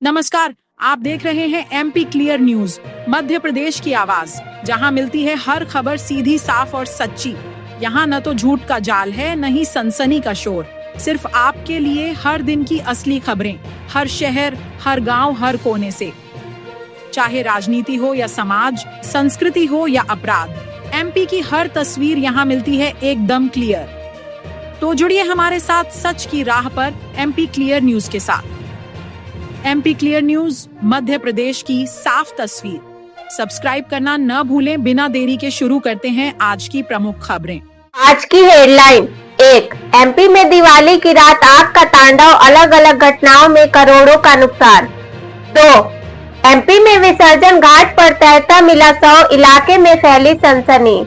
नमस्कार, आप देख रहे हैं MP clear news, Madhya Pradesh की आवाज, जहां मिलती है हर खबर सीधी, साफ और सच्ची। यहां न तो झूठ का जाल है, न ही सनसनी का शोर। सिर्फ आपके लिए हर दिन की असली खबरें, हर शहर, हर गांव, हर कोने से। चाहे राजनीति हो या समाज, संस्कृति हो या अपराध, एमपी की हर तस्वीर यहां मिलती है एकदम क्लियर। तो जुड़िए हमारे साथ सच की राह पर एमपी क्लियर न्यूज के साथ। MP clear news, Madhya Pradesh की साफ तस्वीर। सब्सक्राइब करना न भूलें। बिना देरी के शुरू करते हैं आज की प्रमुख खबरें। आज की हेडलाइन। 1. एमपी में दिवाली की रात आग का तांडव, अलग अलग घटनाओं में करोड़ों का नुकसान। 2. एमपी में विसर्जन घाट पर तैरता मिला शव, इलाके में फैली सनसनी।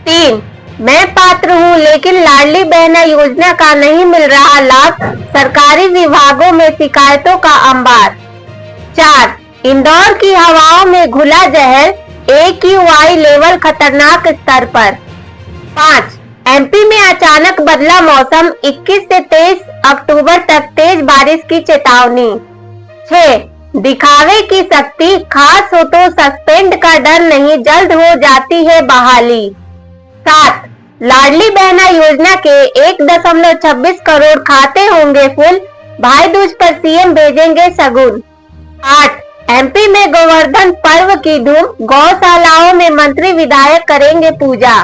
3. मैं पात्र हूं लेकिन लाडली बहना योजना का नहीं मिल रहा लाभ, सरकारी विभागों में शिकायतों का अंबार। 4. इंदौर की हवाओं में घुला जहर, AQI लेवल खतरनाक स्तर पर। 5. एमपी में अचानक बदला मौसम, 21 से 23 अक्टूबर तक तेज बारिश की चेतावनी। 6. दिखावे की शक्ति, खास हो तो सस्पेंड का डर नहीं, जल्द हो जाती है बहाली। 7. लाडली बहना योजना के 1.26 करोड़ खाते होंगे फुल, भाई दूज पर सीएम भेजेंगे सगुन। 8. एमपी में गोवर्धन पर्व की धूम, गौशालाओं में मंत्री विधायक करेंगे पूजा।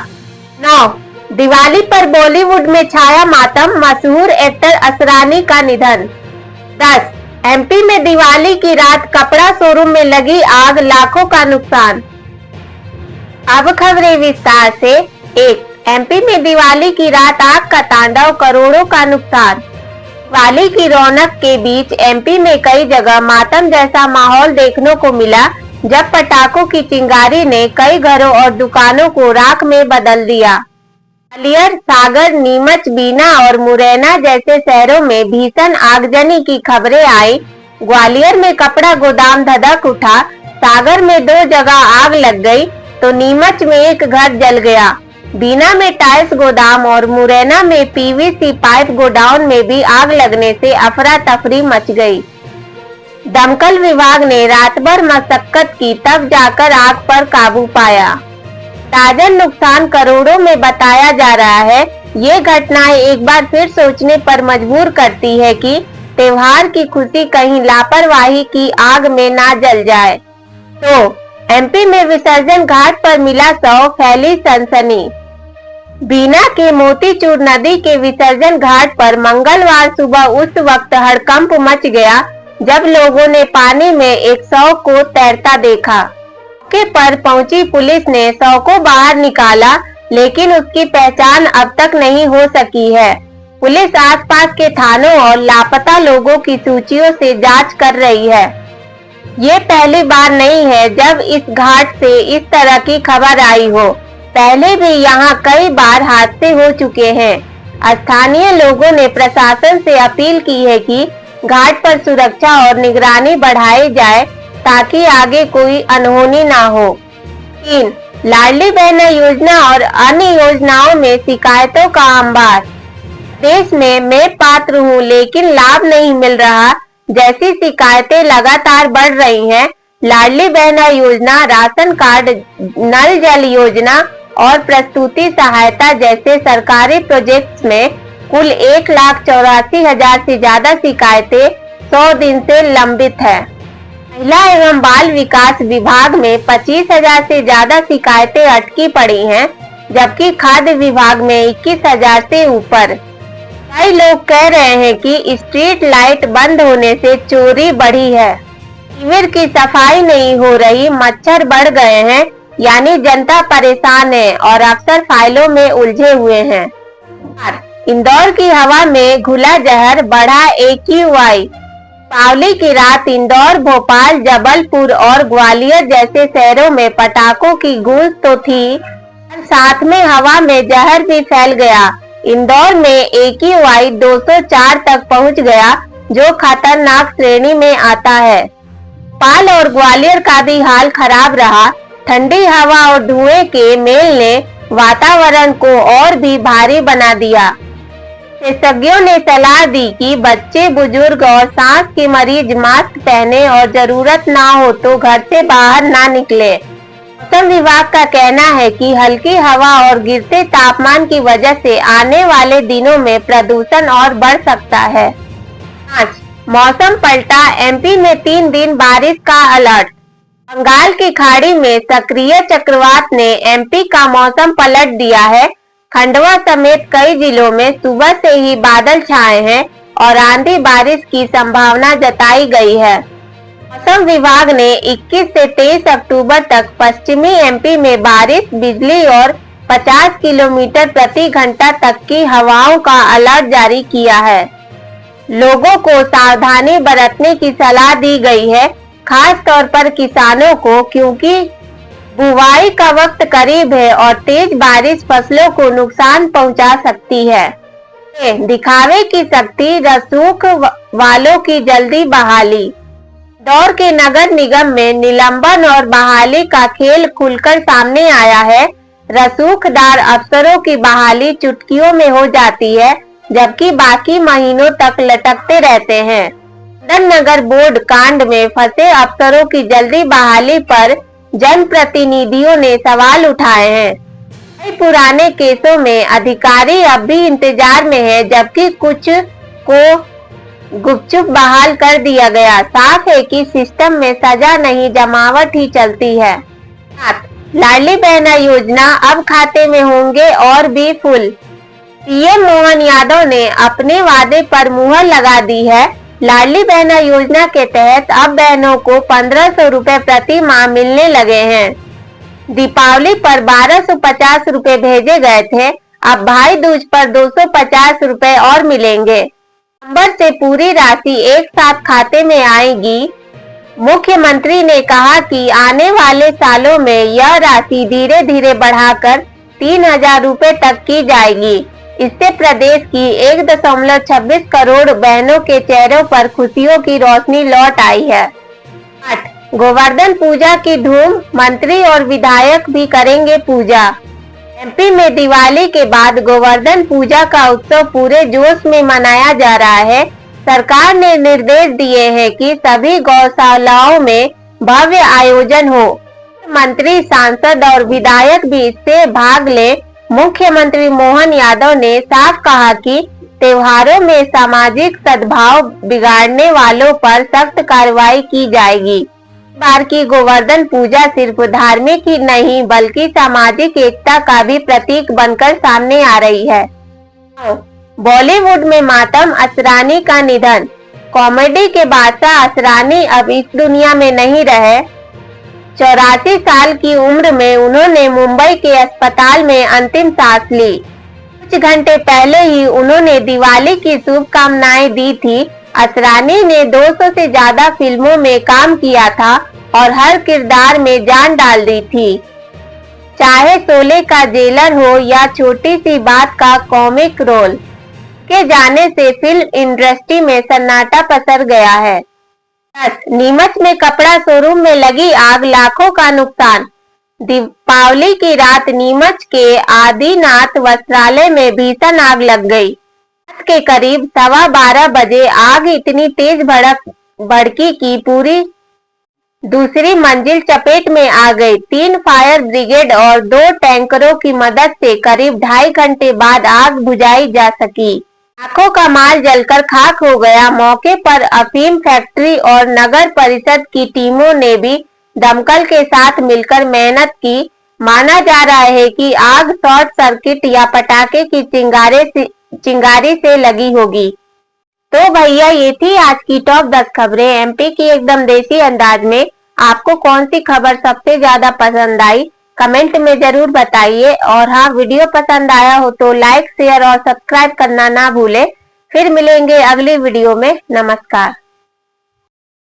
9. दिवाली पर बॉलीवुड में छाया मातम, मशहूर एक्टर असरानी का निधन। 10. एमपी में दिवाली की रात कपड़ा शोरूम में लगी आग, लाखों का नुकसान। अब खबरें विस्तार से। 1. एमपी में दिवाली की रात आग का तांडव, करोड़ों का नुकसान। दिवाली की रौनक के बीच एमपी में कई जगह मातम जैसा माहौल देखने को मिला, जब पटाखों की चिंगारी ने कई घरों और दुकानों को राख में बदल दिया। ग्वालियर, सागर, नीमच, बीना और मुरैना जैसे शहरों में भीषण आगजनी की खबरें आई। ग्वालियर में कपड़ा गोदाम धधक उठा, सागर में 2 जगह आग लग गई तो नीमच में एक घर जल गया। बीना में टाइल्स गोदाम और मुरैना में पीवीसी पाइप गोडाउन में भी आग लगने से अफरा तफरी मच गई। दमकल विभाग ने रात भर मशक्कत की, तब जाकर आग पर काबू पाया। ताजन नुकसान करोड़ों में बताया जा रहा है। ये घटनाएं एक बार फिर सोचने पर मजबूर करती है कि त्योहार की खुशी कहीं लापरवाही की आग में ना जल जाए। तो एमपी में विसर्जन घाट पर मिला शव, फैली सनसनी। बीना के मोतीचूर नदी के विसर्जन घाट पर मंगलवार सुबह उस वक्त हड़कंप मच गया जब लोगों ने पानी में एक शव को तैरता देखा। मौके पर पहुंची पुलिस ने शव को बाहर निकाला, लेकिन उसकी पहचान अब तक नहीं हो सकी है। पुलिस आसपास के थानों और लापता लोगों की सूचियों से जांच कर रही है। ये पहली बार नहीं है जब इस घाट से इस तरह की खबर आई हो। पहले भी यहाँ कई बार हादसे हो चुके हैं। स्थानीय लोगों ने प्रशासन से अपील की है कि घाट पर सुरक्षा और निगरानी बढ़ाई जाए ताकि आगे कोई अनहोनी ना हो। 3. लाडली बहना योजना और अन्य योजनाओं में शिकायतों का अंबार। देश में मैं पात्र हूँ लेकिन लाभ नहीं मिल रहा जैसी शिकायतें लगातार बढ़ रही हैं। लाडली बहना योजना, राशन कार्ड, नल जल योजना और प्रस्तुति सहायता जैसे सरकारी प्रोजेक्ट्स में कुल 1,84,000 से ज्यादा शिकायतें 100 दिन से लंबित है। महिला एवं बाल विकास विभाग में 25,000 से ज्यादा शिकायतें अटकी पड़ी हैं, जबकि खाद्य विभाग में 21,000 से ऊपर। कई लोग कह रहे हैं कि स्ट्रीट लाइट बंद होने से चोरी बढ़ी है, सीवर की सफाई नहीं हो रही, मच्छर बढ़ गए हैं, यानी जनता परेशान है और अफसर फाइलों में उलझे हुए हैं। 4. इंदौर की हवा में घुला जहर, बढ़ा AQI। दीपावली की रात इंदौर, भोपाल, जबलपुर और ग्वालियर जैसे शहरों में पटाखों की गूंज तो थी, साथ में हवा में जहर भी फैल गया। इंदौर में AQI 204 तक पहुंच गया, जो खतरनाक श्रेणी में आता है। भोपाल और ग्वालियर का भी हाल खराब रहा। ठंडी हवा और धुएं के मेल ने वातावरण को और भी भारी बना दिया। विशेषज्ञों ने सलाह दी कि बच्चे, बुजुर्ग और सांस के मरीज मास्क पहने और जरूरत ना हो तो घर से बाहर ना निकले। मौसम विभाग का कहना है कि हल्की हवा और गिरते तापमान की वजह से आने वाले दिनों में प्रदूषण और बढ़ सकता है। 5. मौसम पलटा, एमपी में 3 दिन बारिश का अलर्ट। बंगाल की खाड़ी में सक्रिय चक्रवात ने एमपी का मौसम पलट दिया है। खंडवा समेत कई जिलों में सुबह से ही बादल छाए हैं और आंधी बारिश की संभावना जताई गई है। मौसम विभाग ने 21 से 23 अक्टूबर तक पश्चिमी एमपी में बारिश, बिजली और 50 किलोमीटर प्रति घंटा तक की हवाओं का अलर्ट जारी किया है। लोगों को सावधानी बरतने की सलाह दी गई है, खास तौर पर किसानों को, क्योंकि बुवाई का वक्त करीब है और तेज बारिश फसलों को नुकसान पहुंचा सकती है। दिखावे की शक्ति, रसूख वालों की जल्दी बहाली। इंदौर के नगर निगम में निलंबन और बहाली का खेल खुलकर सामने आया है। रसूखदार अफसरों की बहाली चुटकियों में हो जाती है, जबकि बाकी महीनों तक लटकते रहते हैं। नगर बोर्ड कांड में फंसे अफसरों की जल्दी बहाली पर जनप्रतिनिधियों ने सवाल उठाए हैं। कई पुराने केसों में अधिकारी अब भी इंतजार में है, जबकि कुछ को गुपचुप बहाल कर दिया गया। साफ है कि सिस्टम में सजा नहीं, जमावट ही चलती है। 7. लाडली बहना योजना, अब खाते में होंगे और भी फूल। पीएम मोहन यादव ने अपने वादे पर मुहर लगा दी है। लाडली बहना योजना के तहत अब बहनों को 1500 रुपए प्रति माह मिलने लगे हैं। दीपावली पर 1250 रुपए भेजे गए थे, अब भाई दूज पर 250 रुपए और मिलेंगे। नवंबर से पूरी राशि एक साथ खाते में आएगी। मुख्यमंत्री ने कहा कि आने वाले सालों में यह राशि धीरे धीरे बढ़ाकर 3000 रुपए तक की जाएगी। इससे प्रदेश की 1.26 करोड़ बहनों के चेहरों पर खुशियों की रोशनी लौट आई है। 8. गोवर्धन पूजा की धूम, मंत्री और विधायक भी करेंगे पूजा। एमपी में दिवाली के बाद गोवर्धन पूजा का उत्सव पूरे जोश में मनाया जा रहा है। सरकार ने निर्देश दिए हैं कि सभी गौशालाओं में भव्य आयोजन हो। मंत्री, सांसद और विधायक भी इससे भाग ले। मुख्यमंत्री मोहन यादव ने साफ कहा कि त्योहारों में सामाजिक सद्भाव बिगाड़ने वालों पर सख्त कार्रवाई की जाएगी। इस बार की गोवर्धन पूजा सिर्फ धार्मिक ही नहीं बल्कि सामाजिक एकता का भी प्रतीक बनकर सामने आ रही है। बॉलीवुड में मातम, असरानी का निधन। कॉमेडी के बादशाह असरानी अब इस दुनिया में नहीं रहे। 84 साल की उम्र में उन्होंने मुंबई के अस्पताल में अंतिम सांस ली। कुछ घंटे पहले ही उन्होंने दिवाली की शुभकामनाएं दी थी। असरानी ने 200 से ज्यादा फिल्मों में काम किया था और हर किरदार में जान डाल दी थी। चाहे शोले का जेलर हो या छोटी सी बात का कॉमिक रोल, के जाने से फिल्म इंडस्ट्री में सन्नाटा पसर गया है। 10. नीमच में कपड़ा शोरूम में लगी आग, लाखों का नुकसान। दीपावली की रात नीमच के आदिनाथ वस्त्रालय में भीषण आग लग गई। रात के करीब 12:15 बजे आग इतनी तेज भड़की कि पूरी दूसरी मंजिल चपेट में आ गई। 3 फायर ब्रिगेड और 2 टैंकरों की मदद से करीब 2.5 घंटे बाद आग बुझाई जा सकी। लाखों का माल जलकर खाक हो गया। मौके पर अफीम फैक्ट्री और नगर परिषद की टीमों ने भी दमकल के साथ मिलकर मेहनत की। माना जा रहा है कि आग शॉर्ट सर्किट या पटाखे की चिंगारी से लगी होगी। तो भैया ये थी आज की टॉप 10 खबरें एमपी की एकदम देसी अंदाज में। आपको कौन सी खबर सबसे ज्यादा पसंद आई कमेंट में जरूर बताइए। और हाँ, वीडियो पसंद आया हो तो लाइक, शेयर और सब्सक्राइब करना ना भूले। फिर मिलेंगे अगली वीडियो में। नमस्कार।